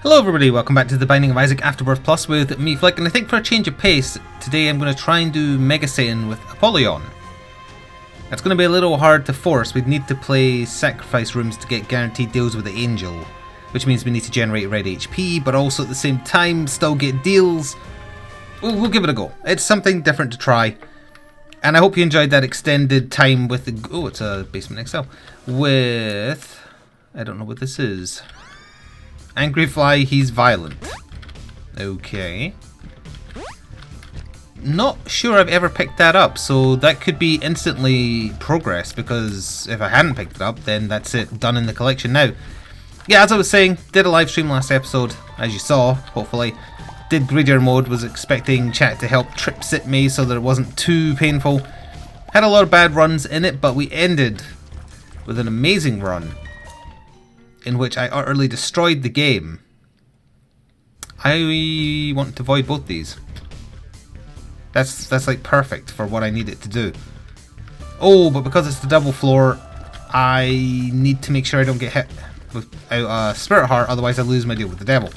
Hello everybody, welcome back to The Binding of Isaac Afterbirth Plus with me, Flik, and I think for a change of pace, today I'm going to try and do Mega Satan with Apollyon. It's going to be a little hard to force. We'd need to play sacrifice rooms to get guaranteed deals with the Angel, which means we need to generate red HP, but also at the same time still get deals. We'll give it a go. It's something different to try, and I hope you enjoyed that extended time with the... Oh, it's a Basement XL. With... I don't know what this is. Angry Fly, he's violent. Okay. Not sure I've ever picked that up, so that could be instantly progress, because if I hadn't picked it up, then that's it, done in the collection now. Yeah, as I was saying, did a live stream last episode, as you saw, hopefully. Did Greedier mode, was expecting chat to help trip sit me so that it wasn't too painful. Had a lot of bad runs in it, but we ended with an amazing run in which I utterly destroyed the game. I want to avoid both these. That's like perfect for what I need it to do. Oh, but because it's the double floor, I need to make sure I don't get hit without a Spirit Heart, otherwise I lose my deal with the devil.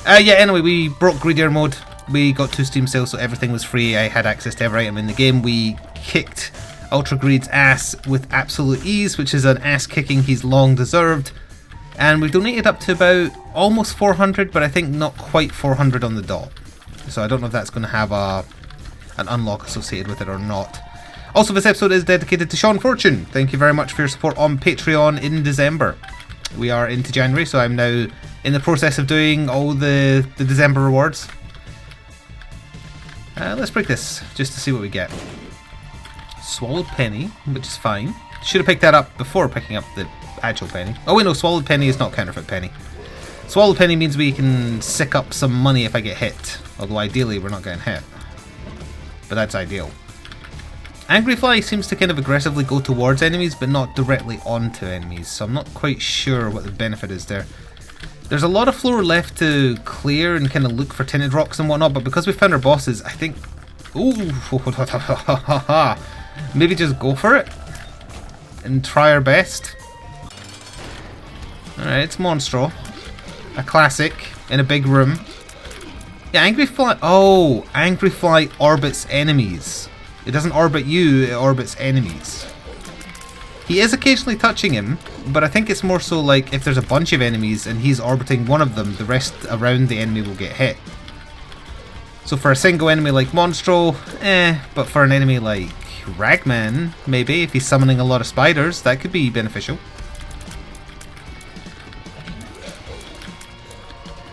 Yeah, anyway, we broke Greedier mode. We got 2 Steam sales, so everything was free. I had access to every item in the game. We kicked Ultra Greed's ass with absolute ease, which is an ass kicking he's long deserved. And we've donated up to about almost 400, but I think not quite 400 on the dot. So I don't know if that's going to have an unlock associated with it or not. Also, this episode is dedicated to Sean Fortune. Thank you very much for your support on Patreon in December. We are into January, so I'm now in the process of doing all the December rewards. Let's break this, just to see what we get. Swallowed Penny, which is fine. Should have picked that up before picking up the actual penny. Oh wait, no, Swallowed Penny is not counterfeit penny. Swallowed Penny means we can sick up some money if I get hit. Although ideally we're not getting hit. But that's ideal. Angry Fly seems to kind of aggressively go towards enemies, but not directly onto enemies. So I'm not quite sure what the benefit is there. There's a lot of floor left to clear and kind of look for tinted rocks and whatnot, but because we found our bosses, I think... Ooh! Maybe just go for it and try our best. Alright, it's Monstro. A classic in a big room. Yeah, Angry Fly... Oh, Angry Fly orbits enemies. It doesn't orbit you, it orbits enemies. He is occasionally touching him, but I think it's more so like if there's a bunch of enemies and he's orbiting one of them, the rest around the enemy will get hit. So for a single enemy like Monstro, but for an enemy like Ragman, maybe, if he's summoning a lot of spiders, that could be beneficial.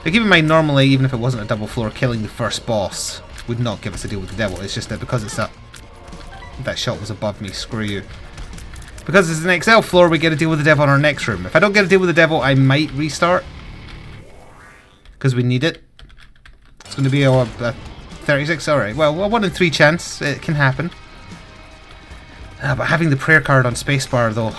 But keep in mind, normally, even if it wasn't a double floor, killing the first boss would not give us a deal with the devil. It's just that because it's that shot was above me, screw you. Because it's an XL floor, we get a deal with the devil on our next room. If I don't get a deal with the devil, I might restart. Because we need it. It's going to be a 36, alright. Well, a 1 in 3 chance. It can happen. But having the prayer card on spacebar, though,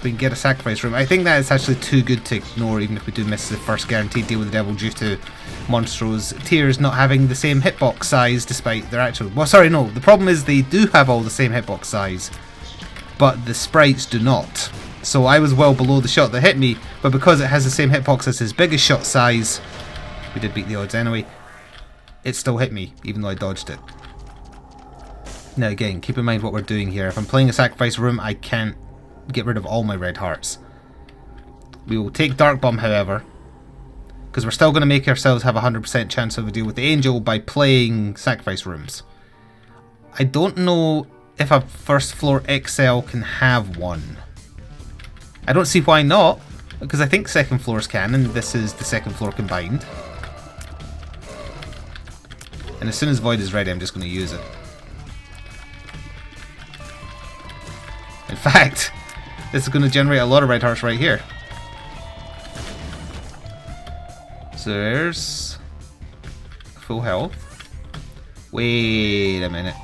we can get a sacrifice room. I think that is actually too good to ignore, even if we do miss the first guaranteed deal with the devil due to Monstro's tears not having the same hitbox size despite their actual... Well, sorry, no. The problem is they do have all the same hitbox size, but the sprites do not. So I was well below the shot that hit me, but because it has the same hitbox as his biggest shot size, we did beat the odds anyway, it still hit me, even though I dodged it. Now again, keep in mind what we're doing here. If I'm playing a sacrifice room, I can't get rid of all my red hearts. We will take Dark Bomb, however, because we're still going to make ourselves have a 100% chance of a deal with the Angel by playing sacrifice rooms. I don't know if a first floor XL can have one. I don't see why not, because I think second floors can, and this is the second floor combined. And as soon as Void is ready, I'm just going to use it. In fact, this is going to generate a lot of red hearts right here. So there's full health. Wait a minute.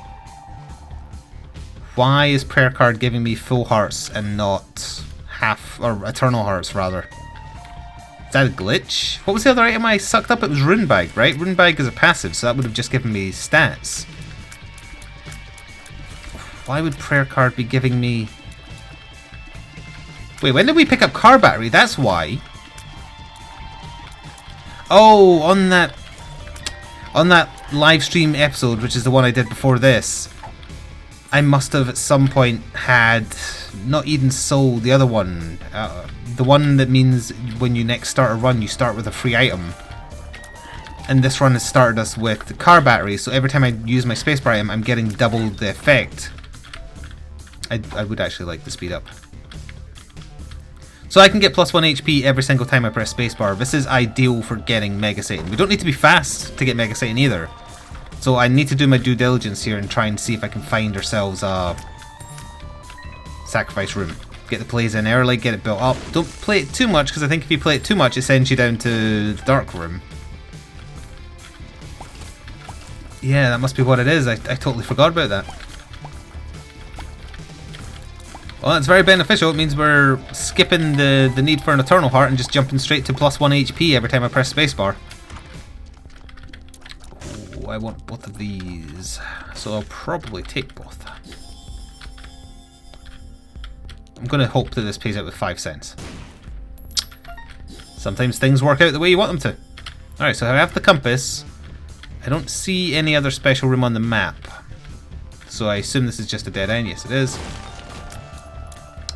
Why is prayer card giving me full hearts and not half, or eternal hearts rather? Is that a glitch? What was the other item I sucked up? It was Rune Bag, right? Rune Bag is a passive, so that would have just given me stats. Why would prayer card be giving me... Wait, when did we pick up car battery? That's why. Oh, on that live stream episode, which is the one I did before this, I must have at some point had not Eden Soul, the other one, the one that means when you next start a run, you start with a free item. And this run has started us with the car battery, so every time I use my spacebar item, I'm getting double the effect. I would actually like to speed up. So I can get +1 HP every single time I press spacebar. This is ideal for getting Mega Satan. We don't need to be fast to get Mega Satan either. So I need to do my due diligence here and try and see if I can find ourselves a sacrifice room. Get the plays in early, get it built up. Don't play it too much, because I think if you play it too much, it sends you down to the dark room. Yeah, that must be what it is. I totally forgot about that. Well, it's very beneficial. It means we're skipping the need for an Eternal Heart and just jumping straight to +1 HP every time I press spacebar. Oh, I want both of these, so I'll probably take both. I'm going to hope that this pays out with 5 cents. Sometimes things work out the way you want them to. Alright, so I have the compass. I don't see any other special room on the map. So I assume this is just a dead end. Yes, it is.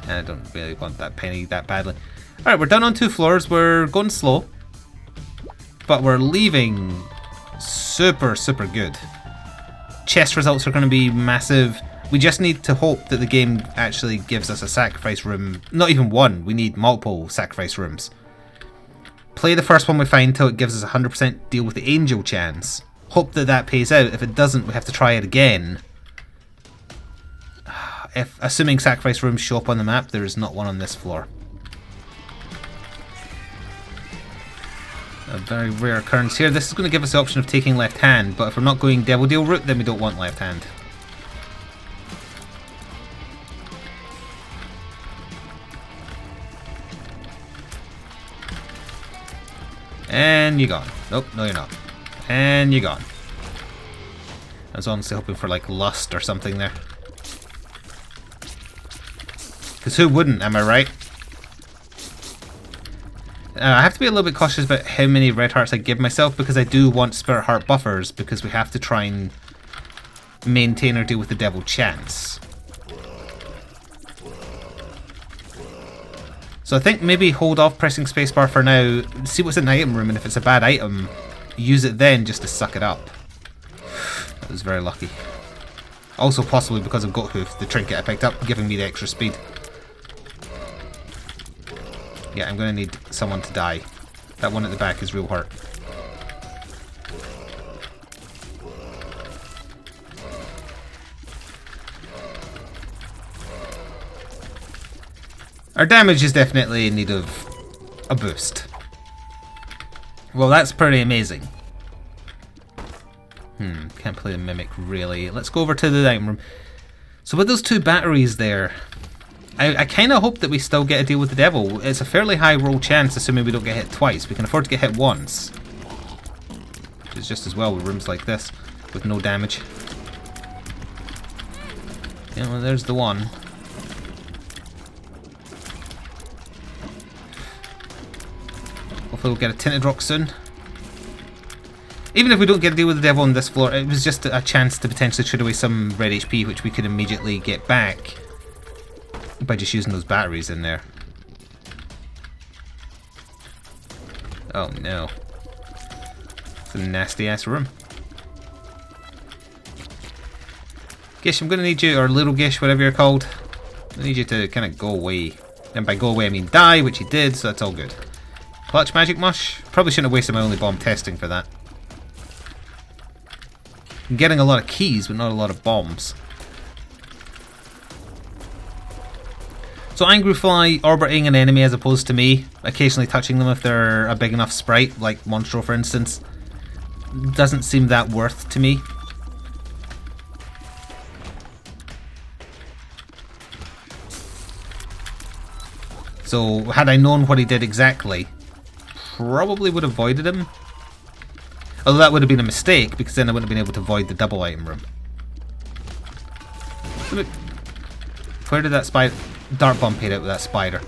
And I don't really want that penny that badly. Alright, we're done on 2 floors. We're going slow. But we're leaving super, super good. Chest results are going to be massive. We just need to hope that the game actually gives us a sacrifice room. Not even one. We need multiple sacrifice rooms. Play the first one we find till it gives us a 100% deal with the angel chance. Hope that that pays out. If it doesn't, we have to try it again. If, assuming sacrifice rooms show up on the map, there is not one on this floor. A very rare occurrence here. This is going to give us the option of taking left hand, but if we're not going Devil Deal route, then we don't want left hand. And you're gone. Nope, no you're not. And you're gone. I was honestly hoping for like lust or something there. Because who wouldn't, am I right? I have to be a little bit cautious about how many red hearts I give myself, because I do want spirit heart buffers, because we have to try and maintain or deal with the devil chance. So I think maybe hold off pressing spacebar for now, see what's in the item room, and if it's a bad item, use it then just to suck it up. That was very lucky. Also possibly because of Goat Hoof, the trinket I picked up, giving me the extra speed. Yeah, I'm going to need someone to die. That one at the back is real hurt. Our damage is definitely in need of a boost. Well, that's pretty amazing. Can't play the Mimic, really. Let's go over to the item room. So with those 2 batteries there, I kind of hope that we still get a deal with the devil. It's a fairly high roll chance, assuming we don't get hit twice. We can afford to get hit once. Which is just as well with rooms like this, with no damage. Yeah, well, there's the one. Hopefully we'll get a tinted rock soon. Even if we don't get a deal with the devil on this floor, it was just a chance to potentially trade away some red HP, which we could immediately get back by just using those batteries in there. Oh no. It's a nasty ass room. Gish, I'm gonna need you, or Little Gish, whatever you're called. I need you to kind of go away. And by go away I mean die, which you did, so that's all good. Clutch Magic Mush? Probably shouldn't have wasted my only bomb testing for that. I'm getting a lot of keys, but not a lot of bombs. So Angry Fly orbiting an enemy as opposed to me, occasionally touching them if they're a big enough sprite, like Monstro for instance, doesn't seem that worth to me. So had I known what he did exactly, probably would have avoided him. Although that would have been a mistake, because then I wouldn't have been able to avoid the double item room. Where did that spider... Dart bomb paid out with that spider.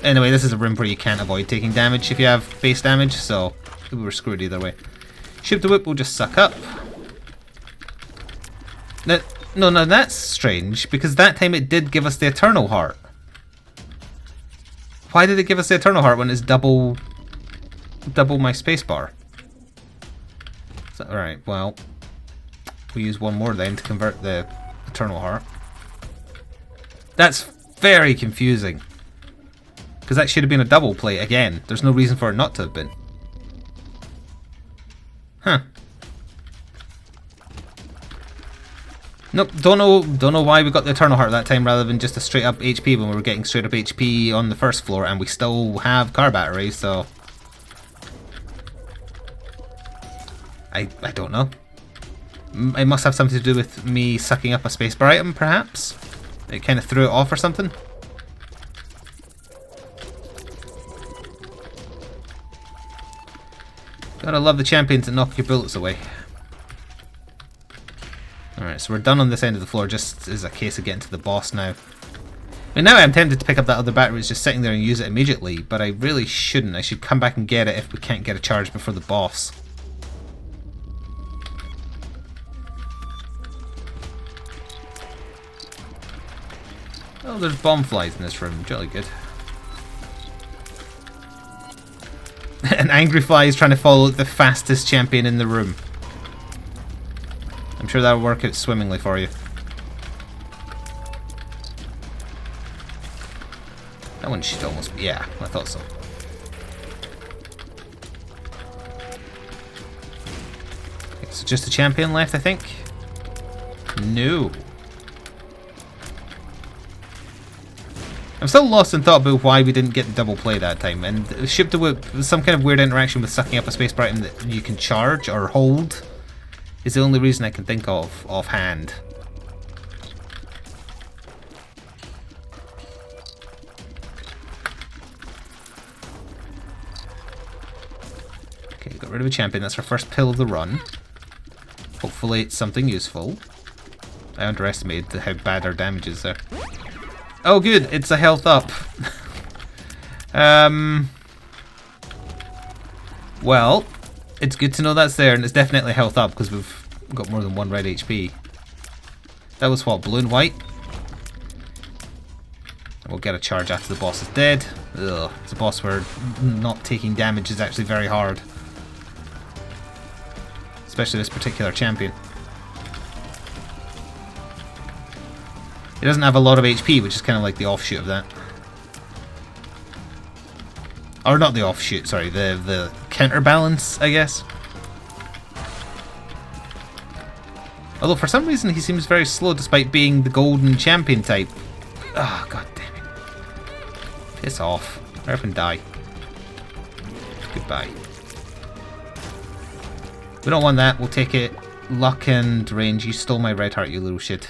Anyway, this is a room where you can't avoid taking damage if you have base damage, so we were screwed either way. Ship the Whip will just suck up. No, that's strange, because that time it did give us the Eternal Heart. Why did it give us the Eternal Heart when it's double my spacebar? So, alright, well, we use one more then to convert the Eternal Heart. That's very confusing. Because that should have been a double play again. There's no reason for it not to have been. Huh. Nope, don't know why we got the Eternal Heart that time rather than just a straight up HP when we were getting straight up HP on the first floor, and we still have car batteries, so I don't know. It must have something to do with me sucking up a spacebar item, perhaps? It kind of threw it off or something? Gotta love the champions that knock your bullets away. Alright, so we're done on this end of the floor, just as a case of getting to the boss now. I mean, now I'm tempted to pick up that other battery that's just sitting there and use it immediately, but I really shouldn't. I should come back and get it if we can't get a charge before the boss. Oh, there's bomb flies in this room. Jolly good. An angry fly is trying to follow the fastest champion in the room. I'm sure that'll work out swimmingly for you. That one should almost be... yeah, I thought so. Okay, so just a champion left, I think? No. I'm still lost in thought about why we didn't get the double play that time. And Ship the Whip, some kind of weird interaction with sucking up a space item that you can charge or hold is the only reason I can think of offhand. Okay, got rid of a champion. That's our first pill of the run. Hopefully it's something useful. I underestimated how bad our damage is there. Oh good, it's a health up. Well, it's good to know that's there, and it's definitely health up because we've got more than one red HP. That was what, blue and white? We'll get a charge after the boss is dead. Ugh, it's a boss where not taking damage is actually very hard. Especially this particular champion. He doesn't have a lot of HP, which is kind of like the offshoot of that. Or not the offshoot, sorry, the counterbalance, I guess. Although for some reason he seems very slow despite being the golden champion type. Ah, oh, god damn it. Piss off. Hurry up and die. Goodbye. We don't want that, we'll take it. Luck and range. You stole my red heart, you little shit.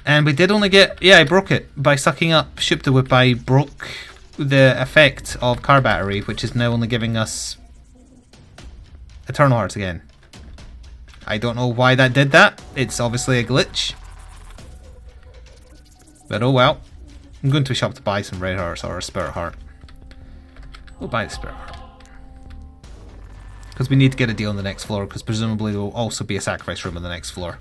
And we did only get... yeah, I broke it. By sucking up Ship the Whip, I broke the effect of car battery, which is now only giving us Eternal Hearts again. I don't know why that did that. It's obviously a glitch. But oh well. I'm going to a shop to buy some red hearts or a spirit heart. We'll buy the spirit heart. Because we need to get a deal on the next floor, because presumably there will also be a sacrifice room on the next floor.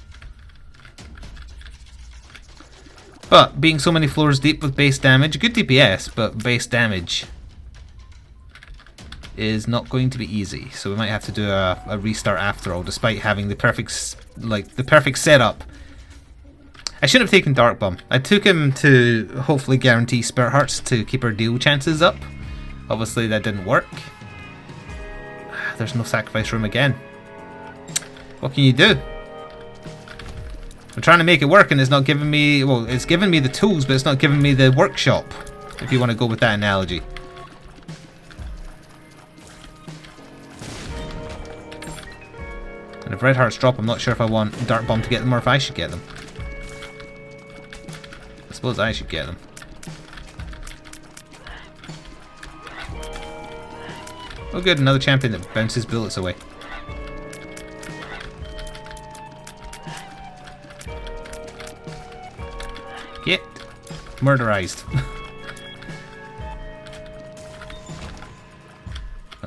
But being so many floors deep with base damage, good DPS, but base damage is not going to be easy. So we might have to do a restart after all, despite having the perfect setup. I should have taken Dark Bum. I took him to hopefully guarantee Spirit Hearts to keep our deal chances up. Obviously that didn't work. There's no sacrifice room again. What can you do? I'm trying to make it work and it's not giving me... well, it's giving me the tools, but it's not giving me the workshop, if you want to go with that analogy. And if red hearts drop, I'm not sure if I want Dark Bomb to get them or if I should get them. I suppose I should get them. Oh good, another champion that bounces bullets away. Get Murderized.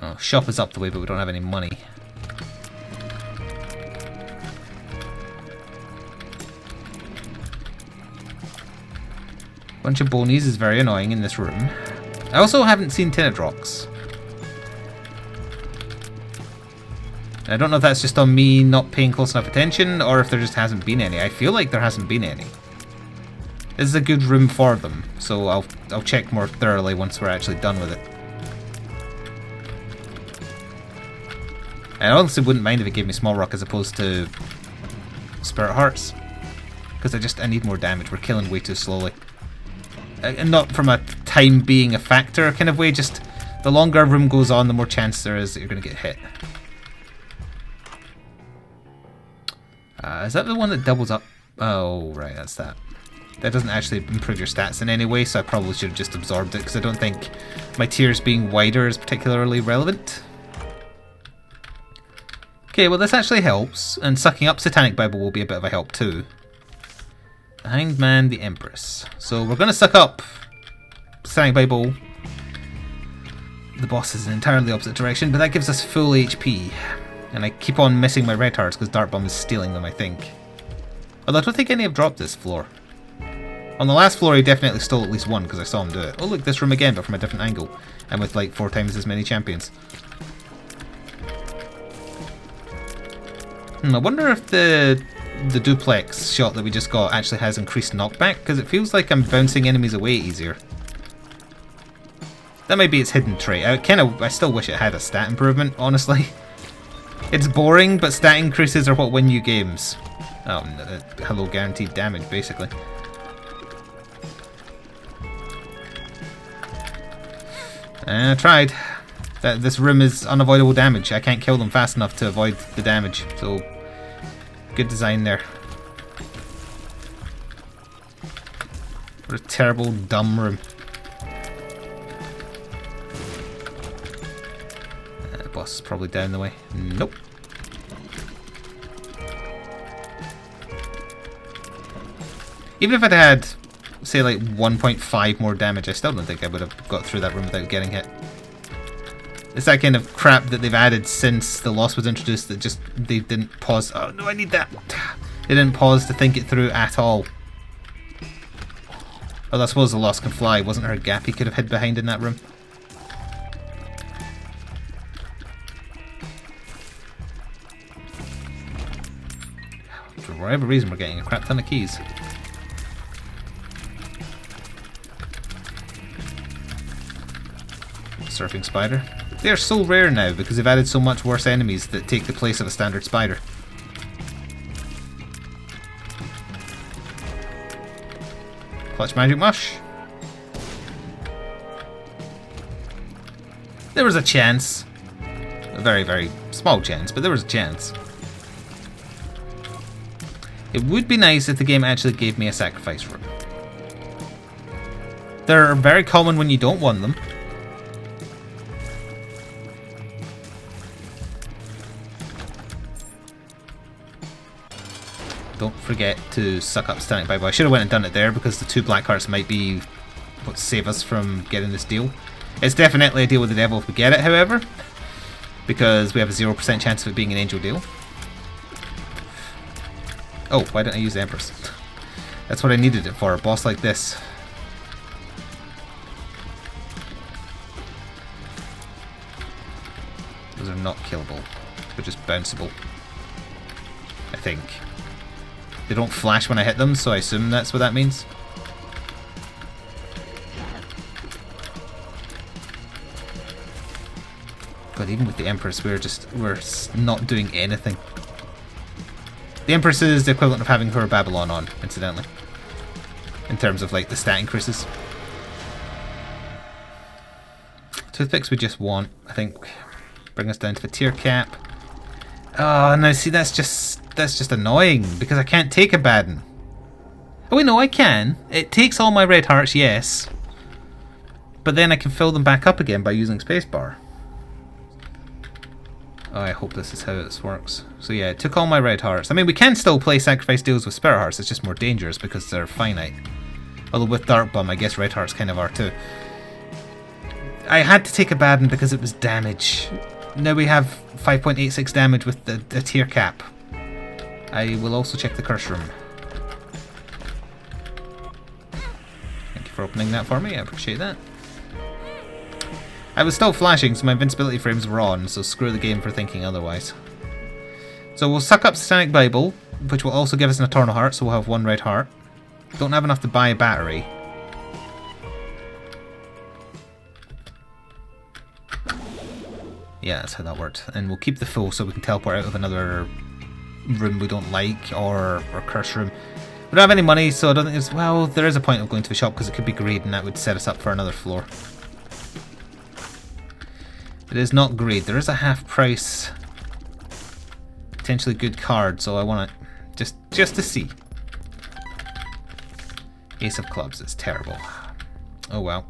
Oh, shop is up the way, but we don't have any money. Bunch of bonies is very annoying in this room. I also haven't seen Tinadrox. I don't know if that's just on me not paying close enough attention, or if there just hasn't been any. I feel like there hasn't been any. This is a good room for them, so I'll check more thoroughly once we're actually done with it. I honestly wouldn't mind if it gave me Small Rock as opposed to Spirit Hearts, because I need more damage. We're killing way too slowly. And not from a time being a factor kind of way, just the longer a room goes on, the more chance there is that you're going to get hit. Is that the one that doubles up? Oh, right, that's that. That doesn't actually improve your stats in any way, so I probably should have just absorbed it, because I don't think my tiers being wider is particularly relevant. Okay, well this actually helps, and sucking up Satanic Bible will be a bit of a help too. The Hanged Man, the Empress. So we're going to suck up Satanic Bible. The boss is in entirely the opposite direction, but that gives us full HP. And I keep on missing my red hearts because Dart Bum is stealing them, I think. Although I don't think any have dropped this floor. On the last floor he definitely stole at least one because I saw him do it. Oh look, this room again, but from a different angle. And with like 4 times as many champions. I wonder if the duplex shot that we just got actually has increased knockback, because it feels like I'm bouncing enemies away easier. That might be its hidden trait. I still wish it had a stat improvement, honestly. It's boring, but stat increases are what win you games. Oh, hello guaranteed damage, basically. I tried. This room is unavoidable damage. I can't kill them fast enough to avoid the damage, so good design there. What a terrible, dumb room. The boss is probably down the way. Nope. Even if I'd had, say, like 1.5 more damage, I still don't think I would have got through that room without getting hit. It's that kind of crap that they've added since the loss was introduced that just they didn't pause. Oh no, I need that. They didn't pause to think it through at all. Although I suppose the loss can fly. Wasn't there a gap he could have hid behind in that room? For whatever reason, we're getting a crap ton of keys. Surfing spider. They're so rare now because they've added so much worse enemies that take the place of a standard spider. Clutch Magic Mush. There was a chance. A very, very small chance, but there was a chance. It would be nice if the game actually gave me a sacrifice room. They're very common when you don't want them. Don't forget to suck up Satanic Bible. I should have went and done it there because the 2 black hearts might be what save us from getting this deal. It's definitely a deal with the devil if we get it, however, because we have a 0% chance of it being an angel deal. Oh, why didn't I use the Empress? That's what I needed it for, a boss like this. Those are not killable. They're just bounceable. I think. They don't flash when I hit them, so I assume that's what that means. God, even with the Empress, we're not doing anything. The Empress is the equivalent of having her Babylon on, incidentally. In terms of, like, the stat increases. Toothpicks we just want, I think, bring us down to the tier cap. Oh, no, see, that's just annoying, because I can't take a Baden. Oh, wait, no, I can. It takes all my red hearts, yes. But then I can fill them back up again by using spacebar. Oh, I hope this is how this works. So yeah, it took all my red hearts. I mean, we can still play sacrifice deals with spirit hearts, it's just more dangerous because they're finite. Although with Dark Bum, I guess Red Hearts kind of are too. I had to take a bad one because it was damage. Now we have 5.86 damage with the tier cap. I will also check the curse room. Thank you for opening that for me, I appreciate that. I was still flashing, so my invincibility frames were on, so screw the game for thinking otherwise. So we'll suck up Satanic Bible, which will also give us an Eternal Heart, so we'll have 1 red heart. Don't have enough to buy a battery. Yeah, that's how that worked. And we'll keep the full so we can teleport out of another room we don't like, or curse room. We don't have any money, so I don't think it's... Well, there is a point of going to the shop because it could be greed and that would set us up for another floor. It is not greed. There is a half price, potentially good card, so I want to just to see. Ace of clubs, it's terrible. Oh well.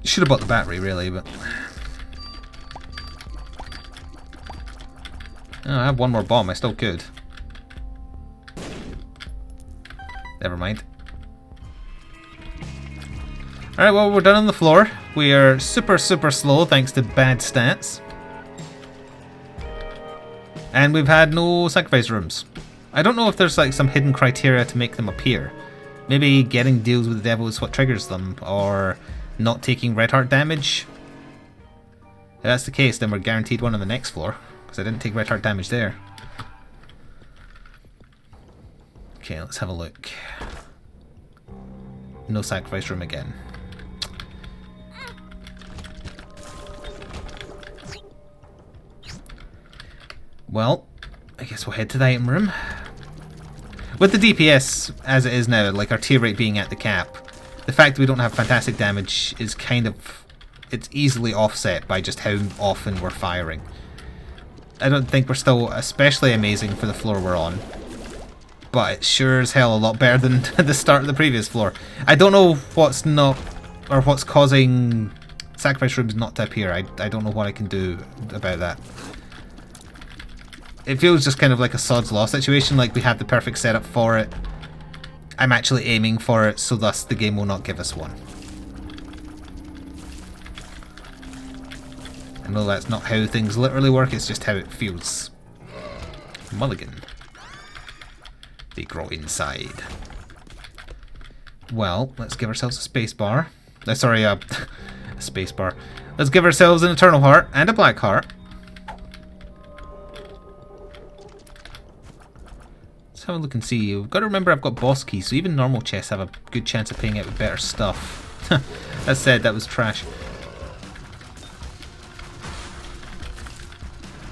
Should have bought the battery really, but... Oh, I have 1 more bomb, I still could. Never mind. Alright, well, we're done on the floor. We are super slow thanks to bad stats. And we've had no sacrifice rooms. I don't know if there's like some hidden criteria to make them appear. Maybe getting deals with the devil is what triggers them, or not taking red heart damage. If that's the case, then we're guaranteed one on the next floor, because I didn't take red heart damage there. Okay, let's have a look. No sacrifice room again. Well, I guess we'll head to the item room. With the DPS as it is now, like our tier rate being at the cap, the fact that we don't have fantastic damage is kind of... It's easily offset by just how often we're firing. I don't think we're still especially amazing for the floor we're on, but it's sure as hell a lot better than the start of the previous floor. I don't know what's not... or what's causing sacrifice rooms not to appear. I don't know what I can do about that. It feels just kind of like a sod's law situation, like we had the perfect setup for it. I'm actually aiming for it, so thus the game will not give us one. I know that's not how things literally work, it's just how it feels. Mulligan. They grow inside. Well, let's give ourselves a space bar. Sorry, a space bar. Let's give ourselves an Eternal Heart and a Black Heart. Have a look and see. You've got to remember I've got boss keys, so even normal chests have a good chance of paying out with better stuff. That said, that was trash.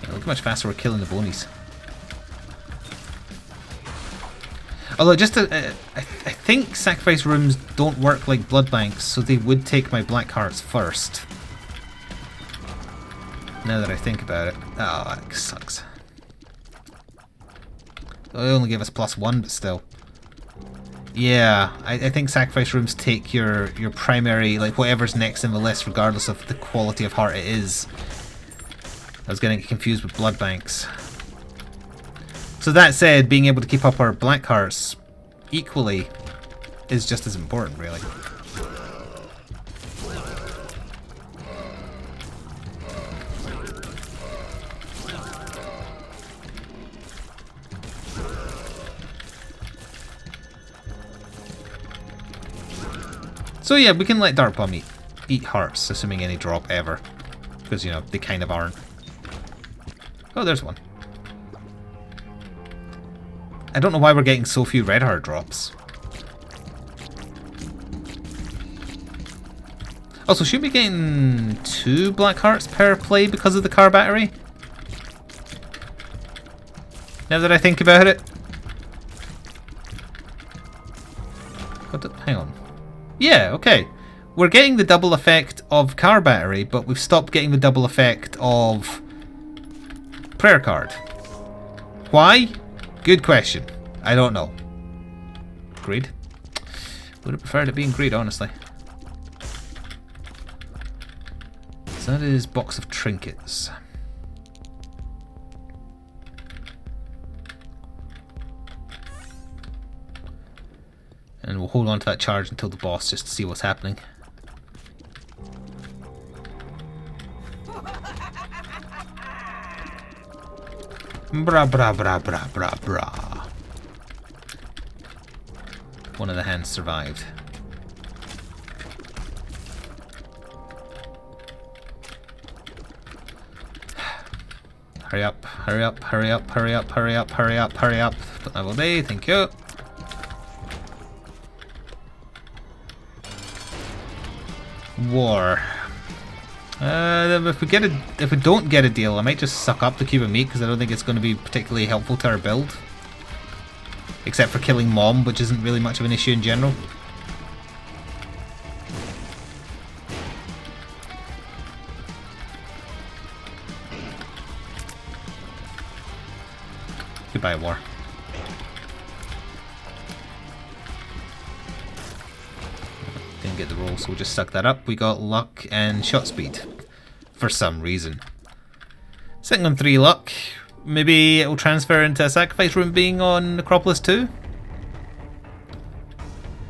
Yeah, look how much faster we're killing the bonies. Although, just to, I think sacrifice rooms don't work like blood banks, so they would take my black hearts first. Now that I think about it. Oh, that sucks. They only gave us +1, but still. Yeah, I think sacrifice rooms take your primary, like whatever's next in the list, regardless of the quality of heart it is. I was getting confused with blood banks. So that said, being able to keep up our black hearts equally is just as important, really. So yeah, we can let Dark Bum eat hearts, assuming any drop ever. Because, you know, they kind of aren't. Oh, there's one. I don't know why we're getting so few red heart drops. Also, should we be getting 2 black hearts per play because of the car battery? Now that I think about it. Hang on. Yeah, okay. We're getting the double effect of car battery, but we've stopped getting the double effect of prayer card. Why? Good question. I don't know. Greed? Would have preferred it being greed, honestly. So that is box of trinkets. And we'll hold on to that charge until the boss, just to see what's happening. Bra bra bra bra bra bra. One of the hands survived. Hurry up, hurry up, hurry up, hurry up, hurry up, hurry up, hurry up. Level D, thank you. War. If we don't get a deal, I might just suck up the cube of meat because I don't think it's going to be particularly helpful to our build. Except for killing Mom, which isn't really much of an issue in general. Goodbye, war. Didn't get the roll, so we'll just suck that up. We got luck and shot speed. For some reason. Sitting on 3 luck. Maybe it will transfer into a sacrifice room being on Necropolis 2?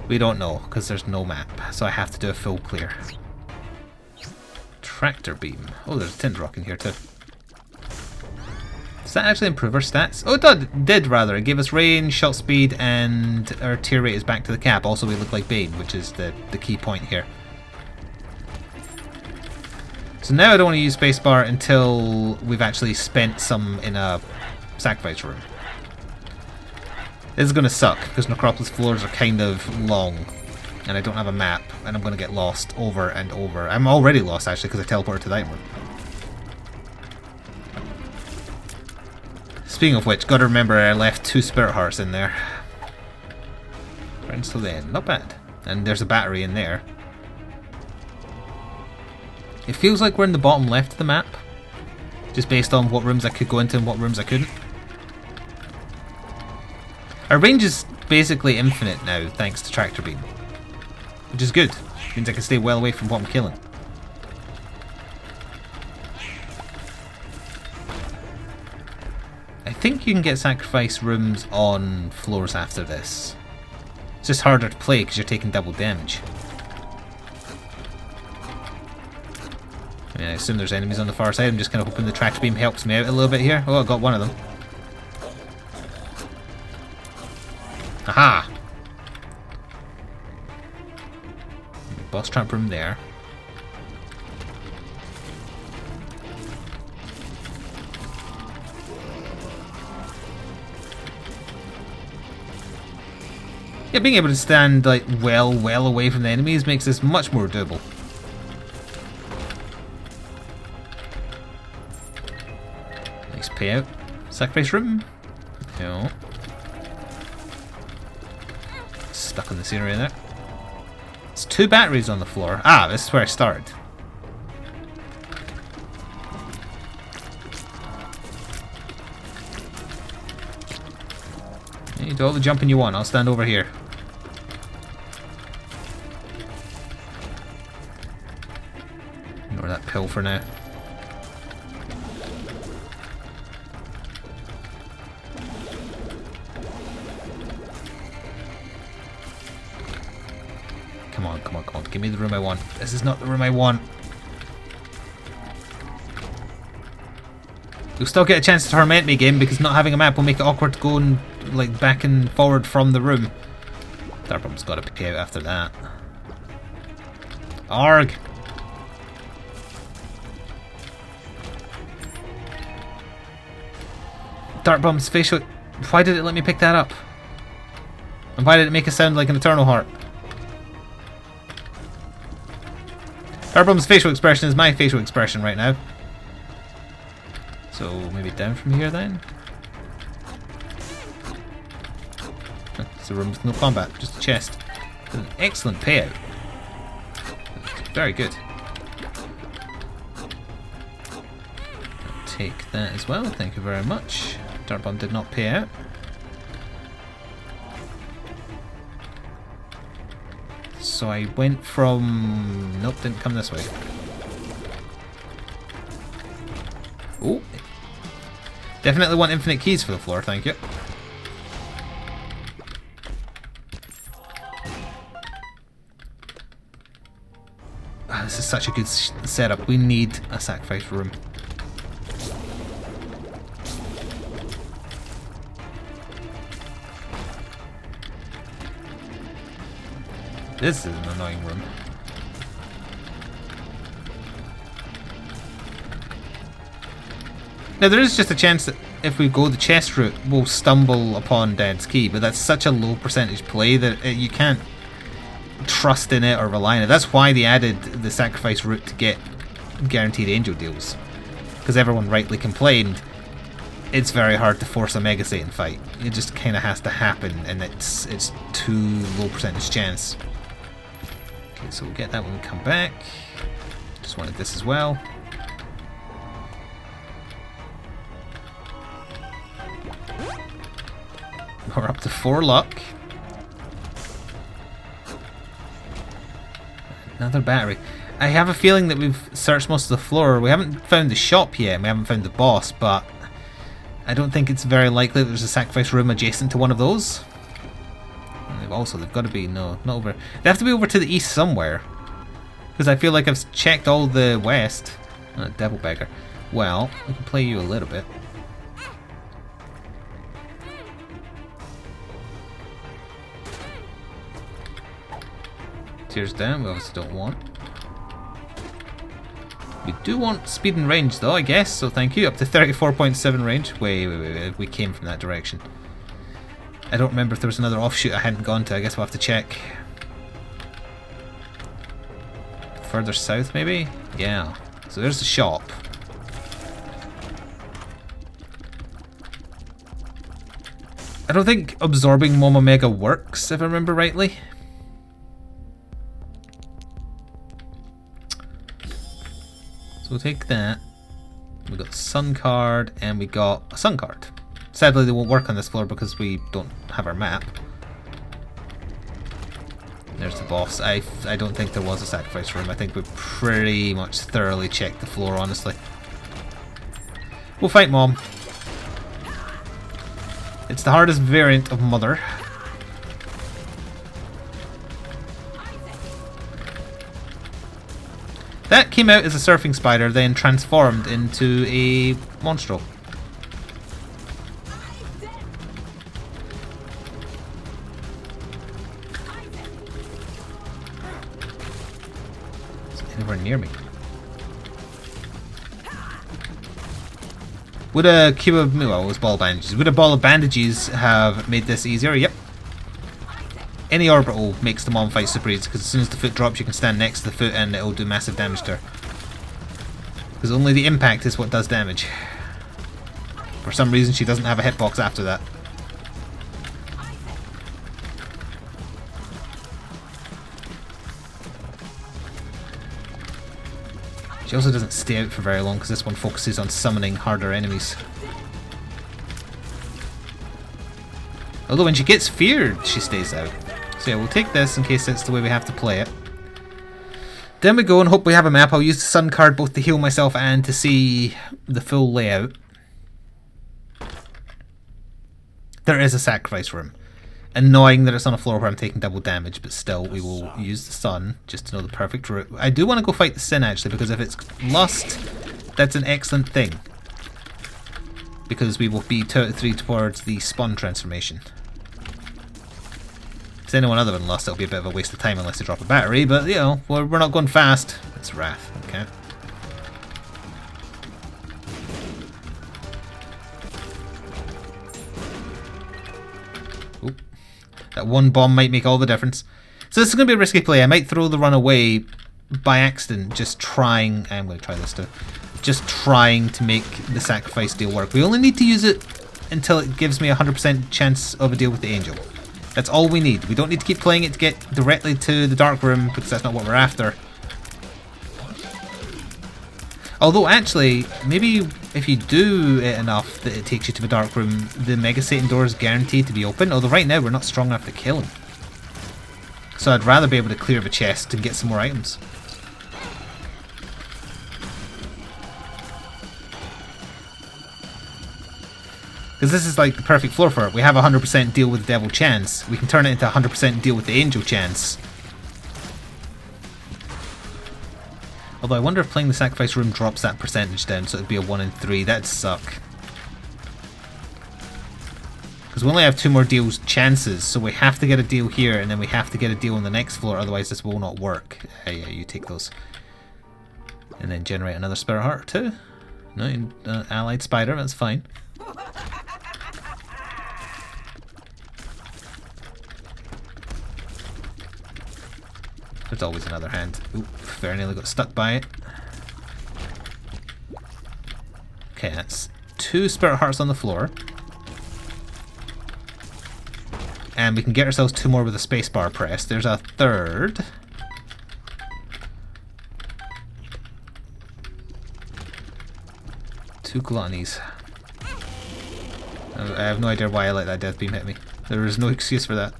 We don't know, because there's no map. So I have to do a full clear. Tractor beam. Oh, there's a Tind Rock in here too. Does that actually improve our stats? Oh, it did rather. It gave us range, shot speed, and our tear rate is back to the cap. Also, we look like Bane, which is the key point here. So now I don't want to use spacebar until we've actually spent some in a sacrifice room. This is going to suck, because Necropolis floors are kind of long, and I don't have a map, and I'm going to get lost over and over. I'm already lost, actually, because I teleported to that room. Speaking of which, gotta remember I left 2 Spirit Hearts in there. Friends till the end, not bad. And there's a battery in there. It feels like we're in the bottom left of the map, just based on what rooms I could go into and what rooms I couldn't. Our range is basically infinite now, thanks to Tractor Beam. Which is good. Means I can stay well away from what I'm killing. I think you can get sacrifice rooms on floors after this. It's just harder to play because you're taking double damage. I assume there's enemies on the far side. I'm just kind of hoping the Tractor Beam helps me out a little bit here. Oh, I got one of them. Aha! Boss trap room there. Yeah, being able to stand like well away from the enemies makes this much more doable. Nice payout. Sacrifice room. No. Stuck in this area there. There's 2 batteries on the floor. Ah, this is where I started. You do all the jumping you want. I'll stand over here. Ignore that pill for now. Come on, come on, come on. Give me the room I want. This is not the room I want. You'll still get a chance to torment me, game, because not having a map will make it awkward going like back and forward from the room. Dartbomb's got to pay out after that. Arg! Dartbomb's facial... Why did it let me pick that up? And why did it make it sound like an Eternal Heart? Dartbomb's facial expression is my facial expression right now. So maybe down from here then? It's a room with no combat, just a chest. It's an excellent payout. Very good. I'll take that as well, thank you very much. Dartbomb did not pay out. So I went from... Nope, didn't come this way. Oh! Definitely want infinite keys for the floor, thank you. This is such a good setup. We need a sacrifice room. This is an annoying room. Now there is just a chance that if we go the chest route, we'll stumble upon Dead's Key, but that's such a low percentage play that you can't trust in it or rely on it. That's why they added the sacrifice route to get guaranteed angel deals. Because everyone rightly complained, it's very hard to force a Mega Satan fight. It just kind of has to happen, and it's too low percentage chance. Okay, so we'll get that when we come back. Just wanted this as well. We're up to 4 luck. Another battery. I have a feeling that we've searched most of the floor. We haven't found the shop yet, and we haven't found the boss, but I don't think it's very likely that there's a sacrifice room adjacent to one of those. And they've got to be, no, not over. They have to be over to the east somewhere. Because I feel like I've checked all the west. Oh, devil beggar. Well, we can play you a little bit. Tears down, we obviously don't want. We do want speed and range though, I guess, so thank you. Up to 34.7 range. Wait, we came from that direction. I don't remember if there was another offshoot I hadn't gone to. I guess we'll have to check. Further south maybe? Yeah. So there's the shop. I don't think absorbing Mom Omega works, if I remember rightly. We'll take that. We got the sun card and we got a sun card. Sadly, they won't work on this floor because we don't have our map. There's the boss. I don't think there was a sacrifice room. I think we pretty much thoroughly checked the floor, honestly. We'll fight Mom. It's the hardest variant of Mother. That came out as a surfing spider, then transformed into a monstro. It's anywhere near me. Would a cube of... well, it was ball of bandages. Would a ball of bandages have made this easier? Yep. Any orbital makes the Mom fight super easy because as soon as the foot drops you can stand next to the foot and it'll do massive damage to her. Because only the impact is what does damage. For some reason she doesn't have a hitbox after that. She also doesn't stay out for very long because this one focuses on summoning harder enemies. Although when she gets feared she stays out. So yeah, we'll take this in case that's the way we have to play it. Then we go and hope we have a map. I'll use the sun card both to heal myself and to see the full layout. There is a sacrifice room. Annoying that it's on a floor where I'm taking double damage, but still we will use the sun just to know the perfect route. I do want to go fight the Sin actually, because if it's lust, that's an excellent thing. Because we will be 2 out of 3 towards the spawn transformation. If anyone other than Lust, it'll be a bit of a waste of time unless they drop a battery, but you know, we're not going fast. It's Wrath, okay. Oop. That one bomb might make all the difference. So this is going to be a risky play. I might throw the run away by accident, just trying... I'm going to try this too. Just trying to make the sacrifice deal work. We only need to use it until it gives me a 100% chance of a deal with the angel. That's all we need. We don't need to keep playing it to get directly to the dark room, because that's not what we're after. Although actually, maybe if you do it enough that it takes you to the dark room, the Mega Satan door is guaranteed to be open. Although right now we're not strong enough to kill him. So I'd rather be able to clear the chest and get some more items. Because this is like the perfect floor for it. We have a 100% deal with the devil chance. We can turn it into a 100% deal with the angel chance. Although I wonder if playing the sacrifice room drops that percentage down, so it'd be a 1 in 3. That'd suck. Because we only have 2 more deals chances, so we have to get a deal here, and then we have to get a deal on the next floor, otherwise this will not work. Yeah, you take those. And then generate another spirit heart too. No, allied spider, that's fine. There's always another hand. Oop, very nearly got stuck by it. Okay, that's 2 spirit hearts on the floor. And we can get ourselves 2 more with a spacebar press. There's a third. Two gluttonies. I have no idea why I let that death beam hit me. There is no excuse for that.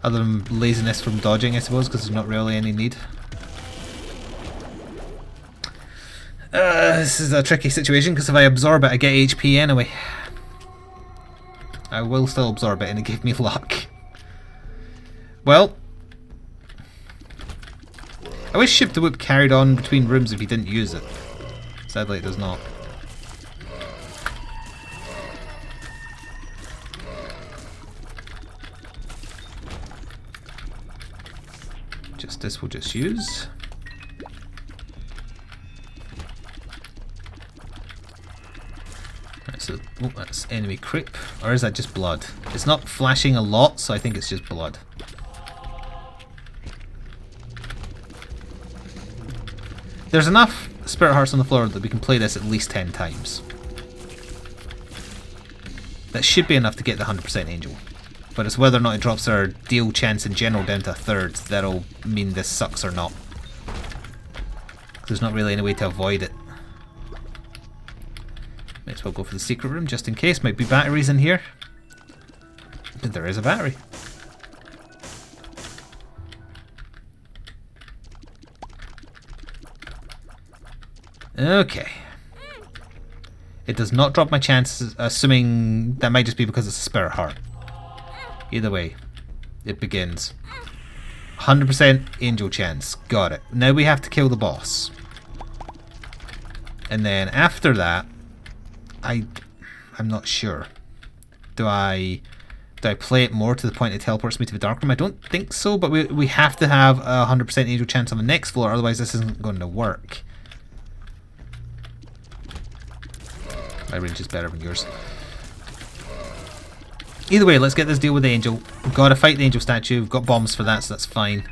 Other than laziness from dodging, I suppose, because there's not really any need. This is a tricky situation, because if I absorb it, I get HP anyway. I will still absorb it, and it gave me luck. Well, I wish Ship the Whoop carried on between rooms if he didn't use it. Sadly, it does not. This we'll just use. Right, so that's enemy creep, or is that just blood? It's not flashing a lot, so I think it's just blood. There's enough spirit hearts on the floor that we can play this at least 10 times. That should be enough to get the 100% angel. But it's whether or not it drops our deal chance in general down to a third that'll mean this sucks or not. There's not really any way to avoid it. Might as well go for the secret room just in case. Might be batteries in here. But there is a battery. Okay. It does not drop my chances, assuming that might just be because it's a spirit heart. Either way, it begins. 100% angel chance. Got it. Now we have to kill the boss. And then after that, I'm not sure. Do I play it more to the point it teleports me to the dark room? I don't think so, but we have to have a 100% angel chance on the next floor, otherwise this isn't going to work. My range is better than yours. Either way, let's get this deal with the angel. We've got to fight the angel statue. We've got bombs for that, so that's fine.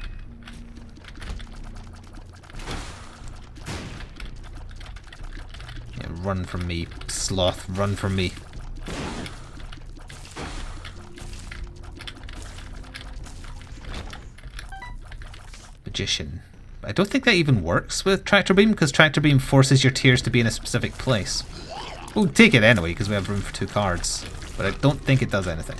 Yeah, run from me, sloth. Run from me. Magician. I don't think that even works with Tractor Beam, because Tractor Beam forces your tears to be in a specific place. We'll take it anyway, because we have room for 2 cards. But I don't think it does anything.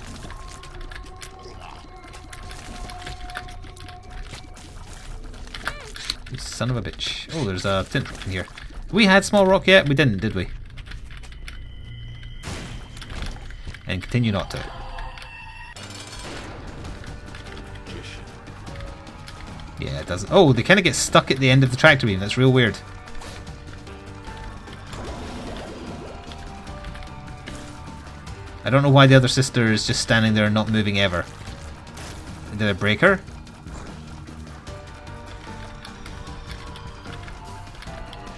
You son of a bitch. Oh, there's a tint rock in here. We had small rock yet? We didn't, did we? And continue not to. Yeah, it doesn't. Oh, they kind of get stuck at the end of the tractor beam. That's real weird. I don't know why the other sister is just standing there and not moving ever. Did I break her?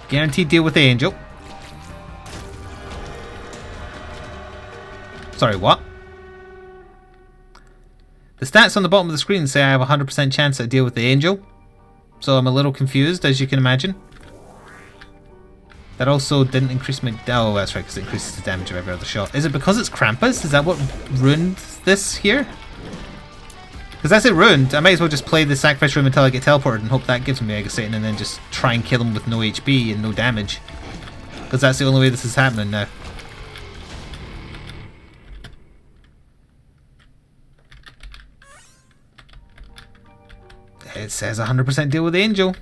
Guaranteed deal with the angel. Sorry, what? The stats on the bottom of the screen say I have a 100% chance at deal with the angel. So I'm a little confused, as you can imagine. That also didn't increase my... Oh, that's right, because it increases the damage of every other shot. Is it because it's Krampus? Is that what ruined this here? Because that's it ruined. I might as well just play the sacrifice room until I get teleported and hope that gives me Mega Satan, and then just try and kill him with no HP and no damage. Because that's the only way this is happening now. It says 100% deal with the angel.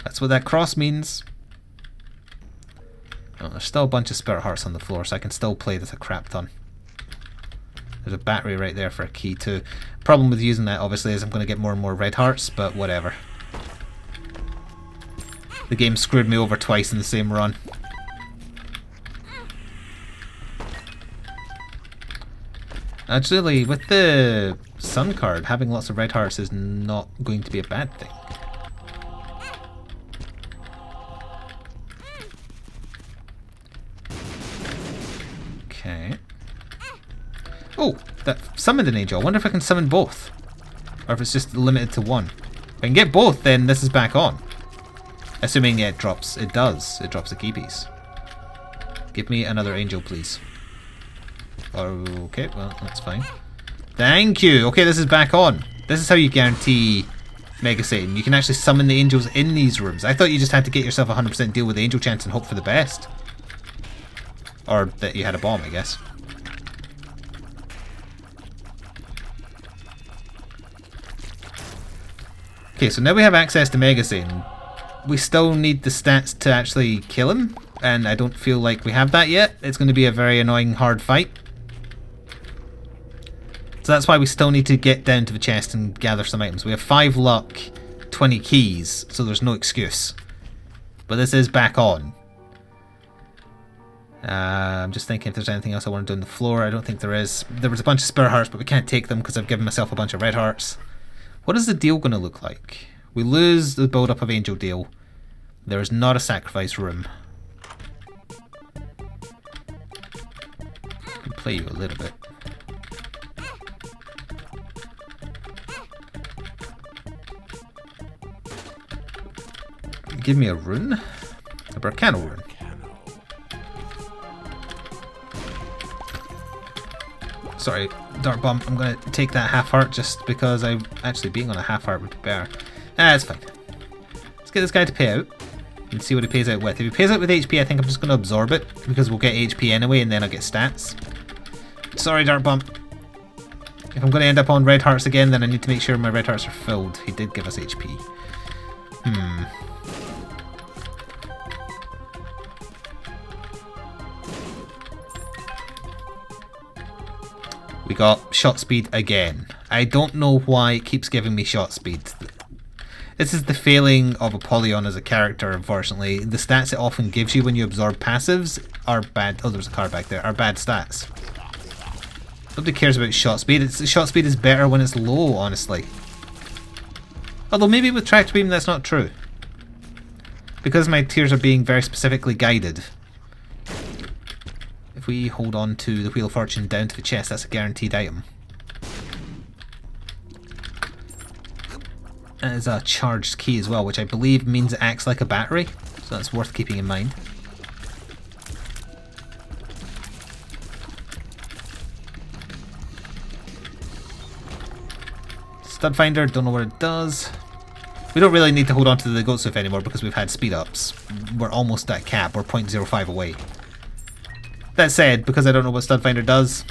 That's what that cross means. Oh, there's still a bunch of spirit hearts on the floor, so I can still play this a crap ton. There's a battery right there for a key too. Problem with using that, obviously, is I'm going to get more and more red hearts, but whatever. The game screwed me over twice in the same run. Actually, with the Sun card, having lots of red hearts is not going to be a bad thing. Okay. Oh, that summoned an angel. I wonder if I can summon both. Or if it's just limited to one. If I can get both, then this is back on. Assuming it drops. It does. It drops a key piece. Give me another angel, please. Okay, well, that's fine. Thank you! Okay, this is back on. This is how you guarantee Mega Satan. You can actually summon the angels in these rooms. I thought you just had to get yourself a 100% deal with the angel chance and hope for the best. Or that you had a bomb, I guess. Okay, so now we have access to Mega Satan. We still need the stats to actually kill him, and I don't feel like we have that yet. It's going to be a very annoying, hard fight. So that's why we still need to get down to the chest and gather some items. We have 5 luck, 20 keys, so there's no excuse. But this is back on. I'm just thinking if there's anything else I want to do on the floor. I don't think there is. There was a bunch of spare hearts, but we can't take them because I've given myself a bunch of red hearts. What is the deal going to look like? We lose the build-up of Angel Deal. There is not a sacrifice room. I can play you a little bit. Give me a rune? A Berkano rune. Sorry, Dark Bomb, I'm going to take that half heart just because actually being on a half heart would be better. It's fine. Let's get this guy to pay out and see what he pays out with. If he pays out with HP, I think I'm just going to absorb it because we'll get HP anyway and then I'll get stats. Sorry, Dark Bomb. If I'm going to end up on red hearts again, then I need to make sure my red hearts are filled. He did give us HP. We got shot speed again. I don't know why it keeps giving me shot speed. This is the failing of Apollyon as a character, unfortunately. The stats it often gives you when you absorb passives are bad. Oh, there's a card back there. Are bad stats. Nobody cares about shot speed. Shot speed is better when it's low, honestly. Although maybe with Tractor Beam that's not true. Because my tiers are being very specifically guided. If we hold on to the Wheel of Fortune down to the chest, that's a guaranteed item. That is a charged key as well, which I believe means it acts like a battery, so that's worth keeping in mind. Stud Finder, don't know what it does. We don't really need to hold on to the Goat Swift anymore because we've had speed ups. We're almost at cap, we're 0.05 away. That said, because I don't know what Stud Finder does...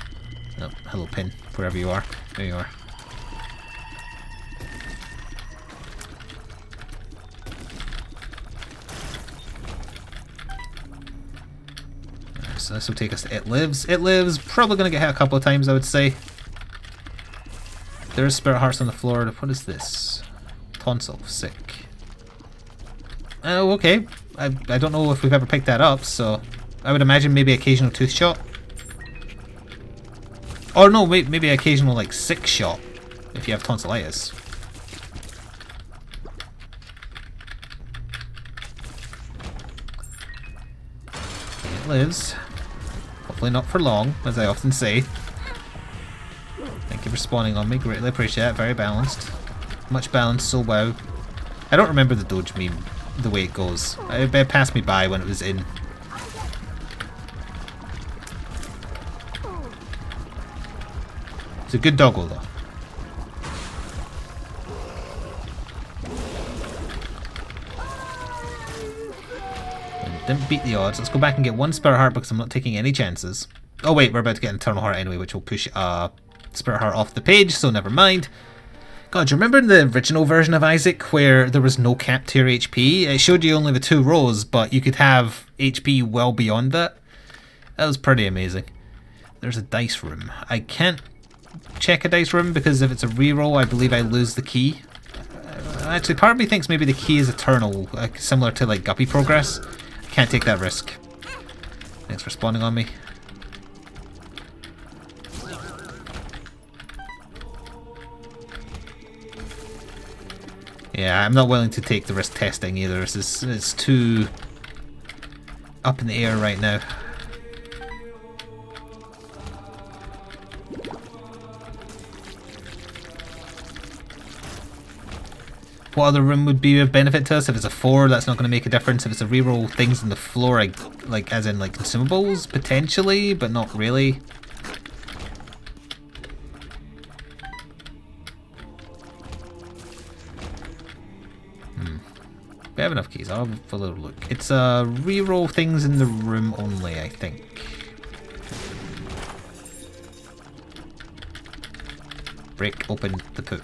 Oh, hello Pin, wherever you are. There you are. So this will take us to It Lives. It Lives, probably going to get hit a couple of times, I would say. There's Spirit Hearts on the floor. What is this? Tonsil, sick. Oh, okay. I don't know if we've ever picked that up, so... I would imagine maybe occasional tooth shot. Or no, wait, maybe occasional like sick shot if you have tonsillitis. It lives. Hopefully not for long, as I often say. Thank you for spawning on me, greatly appreciate it, very balanced. Much balanced, so wow. I don't remember the Doge meme, the way it goes. It passed me by when it was in. It's a good doggo though. Didn't beat the odds. Let's go back and get one Spirit Heart because I'm not taking any chances. Oh wait, we're about to get an Eternal Heart anyway, which will push Spirit Heart off the page, so never mind. God, do you remember in the original version of Isaac where there was no cap to your HP? It showed you only the 2 rows, but you could have HP well beyond that. That was pretty amazing. There's a dice room. I can't check a dice room because if it's a reroll, I believe I lose the key. Actually, part of me thinks maybe the key is eternal, similar to like Guppy Progress. Can't take that risk. Thanks for spawning on me. Yeah, I'm not willing to take the risk testing either. It's too up in the air right now. What other room would be of benefit to us? If it's a 4, that's not going to make a difference. If it's a reroll things on the floor, like as in like consumables, potentially, but not really. We have enough keys. I'll have a little look. It's reroll things in the room only, I think. Break open the poop.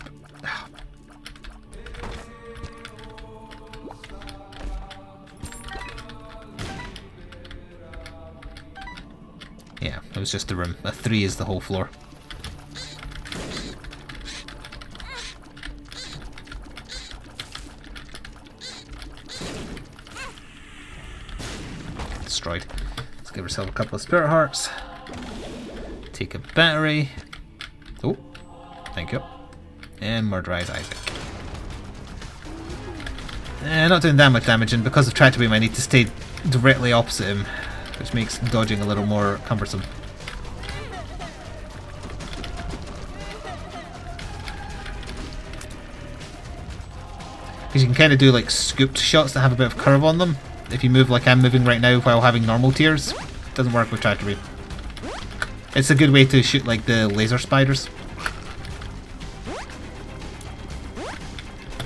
Yeah, it was just the room. A 3 is the whole floor. Destroyed. Let's give ourselves a couple of spirit hearts. Take a battery. Oh, thank you. And murderize Isaac. Not doing that much damage, and because of Tragedy, I need to stay directly opposite him, which makes dodging a little more cumbersome. Because you can kind of do like scooped shots that have a bit of curve on them. If you move like I'm moving right now while having normal tiers, doesn't work with Tragedy. It's a good way to shoot like the laser spiders.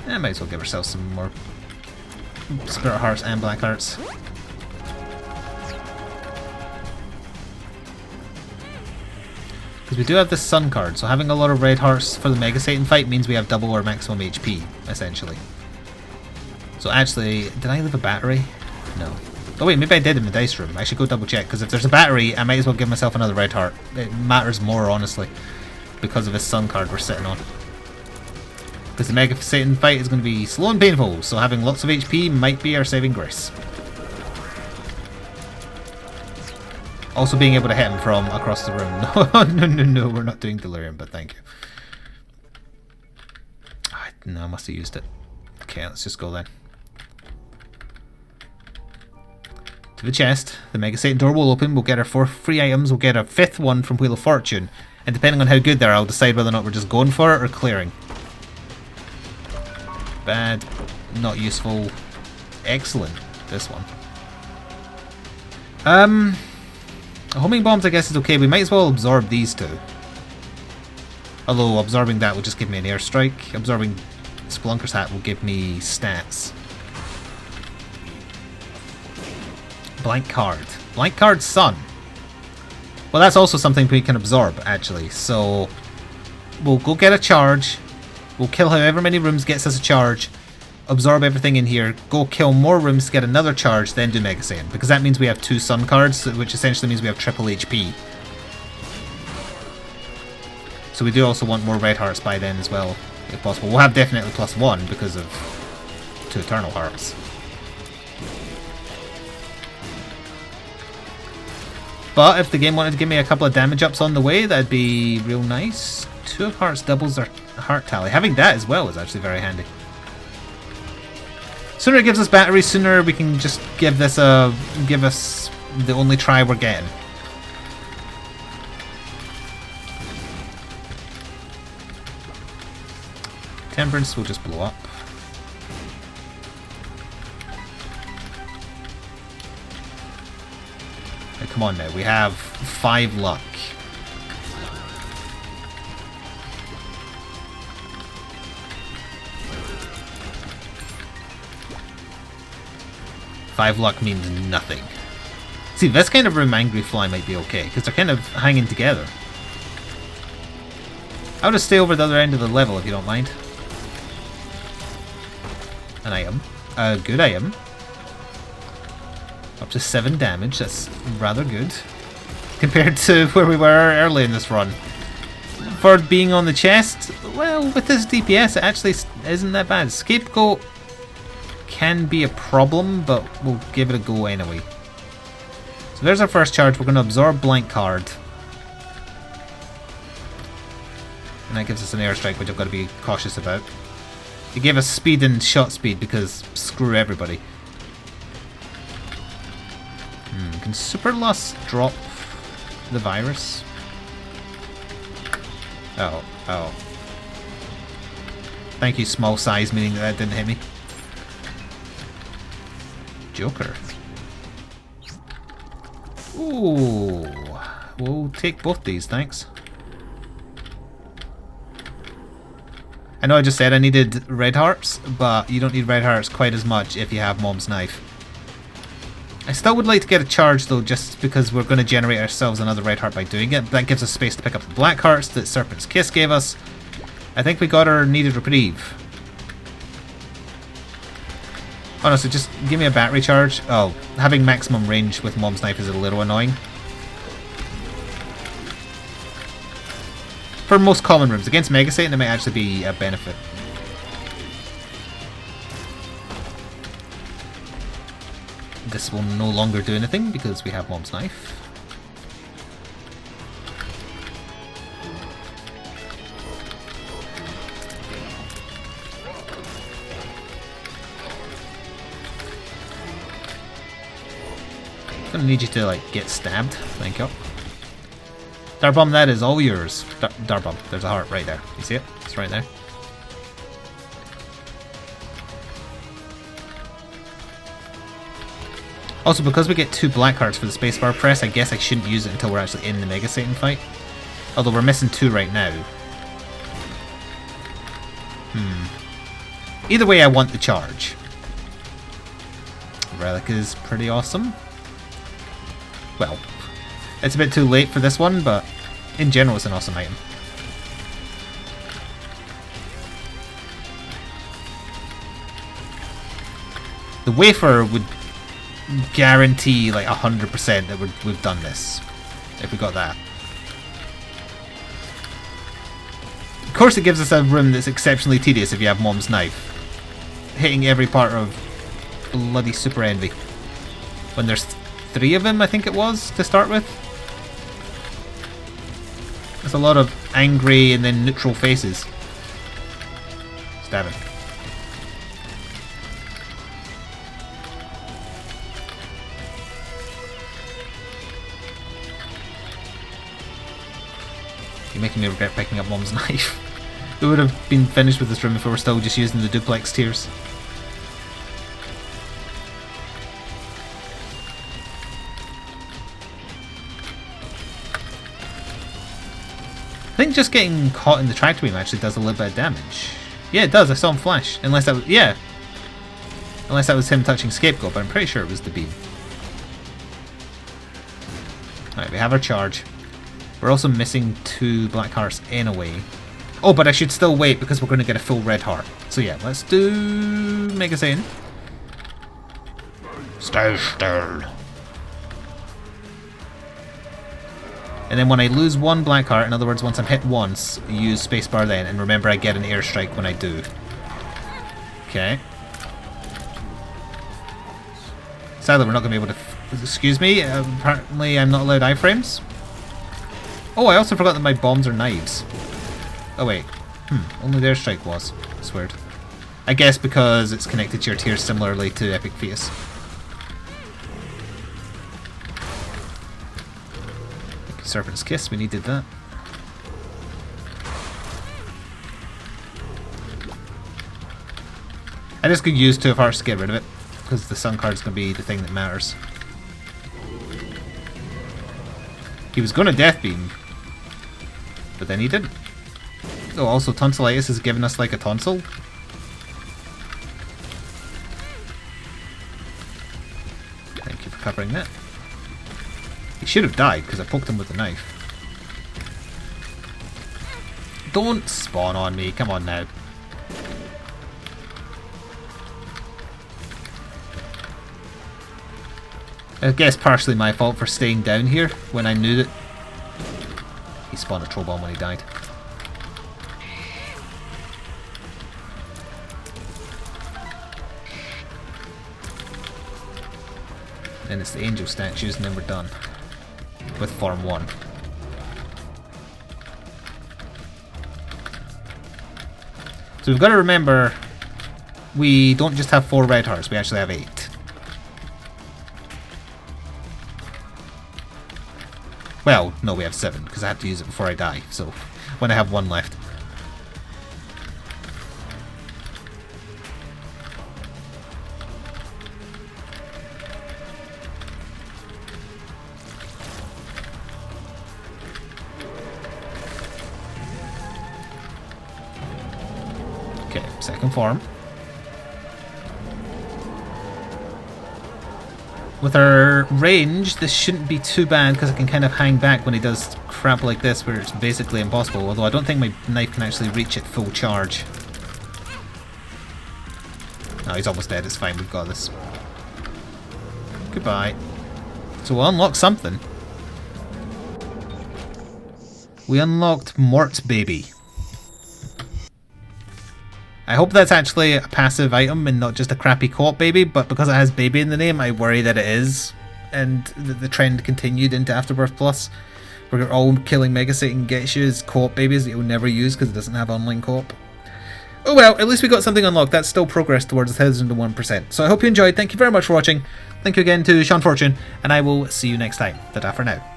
I might as well give ourselves some more spirit hearts and black hearts. Because we do have the sun card, so having a lot of red hearts for the Mega Satan fight means we have double our maximum HP, essentially. So actually, did I leave a battery? No. Oh wait, maybe I did in the dice room. I should go double check, because if there's a battery, I might as well give myself another red heart. It matters more, honestly, because of this sun card we're sitting on. Because the Mega Satan fight is going to be slow and painful, so having lots of HP might be our saving grace. Also being able to hit him from across the room. No, we're not doing delirium, but thank you. No, I must have used it. Okay, let's just go then. To the chest, the Mega Satan door will open, we'll get our 4 free items, we'll get a 5th one from Wheel of Fortune, and depending on how good they are, I'll decide whether or not we're just going for it or clearing. Bad, not useful, excellent, this one. Homing bombs I guess is okay, we might as well absorb these two. Although absorbing that will just give me an airstrike, absorbing Spelunker's hat will give me stats. Blank card. Blank card sun. Well, that's also something we can absorb, actually. So, we'll go get a charge. We'll kill however many rooms gets us a charge. Absorb everything in here. Go kill more rooms to get another charge, then do Mega Saiyan. Because that means we have 2 sun cards, which essentially means we have triple HP. So we do also want more red hearts by then as well, if possible. We'll have definitely +1 because of 2 eternal hearts. But if the game wanted to give me a couple of damage ups on the way, that'd be real nice. 2 of hearts doubles our heart tally. Having that as well is actually very handy. Sooner it gives us batteries, sooner we can just give us the only try we're getting. Temperance will just blow up. Now, come on now, we have 5 luck. Five luck means nothing. See, this kind of room Angry Fly might be okay, because they're kind of hanging together. I'll just stay over the other end of the level if you don't mind. An item. A good item. Up to 7 damage, that's rather good. Compared to where we were early in this run. For being on the chest, well, with this DPS, it actually isn't that bad. Scapegoat can be a problem, but we'll give it a go anyway. So there's our first charge. We're going to absorb blank card. And that gives us an airstrike, which I've got to be cautious about. It gave us speed and shot speed because screw everybody. Can Super Lust drop the virus? Oh. Thank you, small size, meaning that didn't hit me. Joker. Ooh. We'll take both these, thanks. I know I just said I needed red hearts, but you don't need red hearts quite as much if you have Mom's Knife. I still would like to get a charge though, just because we're going to generate ourselves another red heart by doing it. That gives us space to pick up the black hearts that Serpent's Kiss gave us. I think we got our needed reprieve. Oh no, so just give me a battery charge. Oh, having maximum range with Mom's Knife is a little annoying. For most common rooms. Against Mega Satan, it might actually be a benefit. This will no longer do anything because we have Mom's Knife. I'm gonna need you to, like, get stabbed. Thank you. Darbomb, that is all yours. Darbomb, there's a heart right there. You see it? It's right there. Also, because we get 2 black hearts for the spacebar press, I guess I shouldn't use it until we're actually in the Mega Satan fight. Although we're missing 2 right now. Either way, I want the charge. Relic is pretty awesome. Well, it's a bit too late for this one, but in general it's an awesome item. The wafer would guarantee like 100% that we've done this, if we got that. Of course it gives us a room that's exceptionally tedious if you have Mom's Knife. Hitting every part of bloody Super Envy. When there's 3 of them, I think it was, to start with. There's a lot of angry and then neutral faces. Stab him. You're making me regret picking up Mom's Knife. We would have been finished with this room if we were still just using the duplex tiers. I think just getting caught in the tractor beam actually does a little bit of damage. Yeah, it does. I saw him flash. Unless that was... yeah. Unless that was him touching Scapegoat, but I'm pretty sure it was the beam. Alright, we have our charge. We're also missing 2 black hearts anyway. Oh, but I should still wait because we're going to get a full red heart. So yeah, let's do Mega Satan. Stay still. And then when I lose 1 black heart, in other words, once I'm hit once, use spacebar then, and remember I get an airstrike when I do. Okay. Sadly, we're not going to be able to... excuse me, apparently I'm not allowed iframes. Oh, I also forgot that my bombs are knives. Oh wait, only the airstrike was. That's weird. I guess because it's connected to your tiers similarly to Epic Fetus. Serpent's Kiss, we needed that. I just could use 2 of hearts to get rid of it, because the sun card's going to be the thing that matters. He was going to Death Beam, but then he didn't. Oh, also Tonsillitis has given us like a tonsil. Thank you for covering that. He should have died because I poked him with the knife. Don't spawn on me, come on now. I guess partially my fault for staying down here when I knew that he spawned a troll bomb when he died. And it's the angel statues, and then we're done with Form 1. So we've got to remember, we don't just have 4 red hearts, we actually have 8. Well, no, we have 7, because I have to use it before I die, so when I have 1 left. Okay, second form. With our range, this shouldn't be too bad because I can kind of hang back when he does crap like this where it's basically impossible, although I don't think my knife can actually reach it full charge. No, he's almost dead, it's fine, we've got this. Goodbye. So we'll unlock something. We unlocked Mort Baby. I hope that's actually a passive item and not just a crappy co-op baby, but because it has baby in the name, I worry that it is. And the trend continued into Afterbirth Plus, where all killing Mega Satan gets you is co-op babies that you'll never use because it doesn't have online co-op. Oh well, at least we got something unlocked. That's still progress towards 1001%. So I hope you enjoyed. Thank you very much for watching. Thank you again to Sean Fortune, and I will see you next time. Ta-ta for now.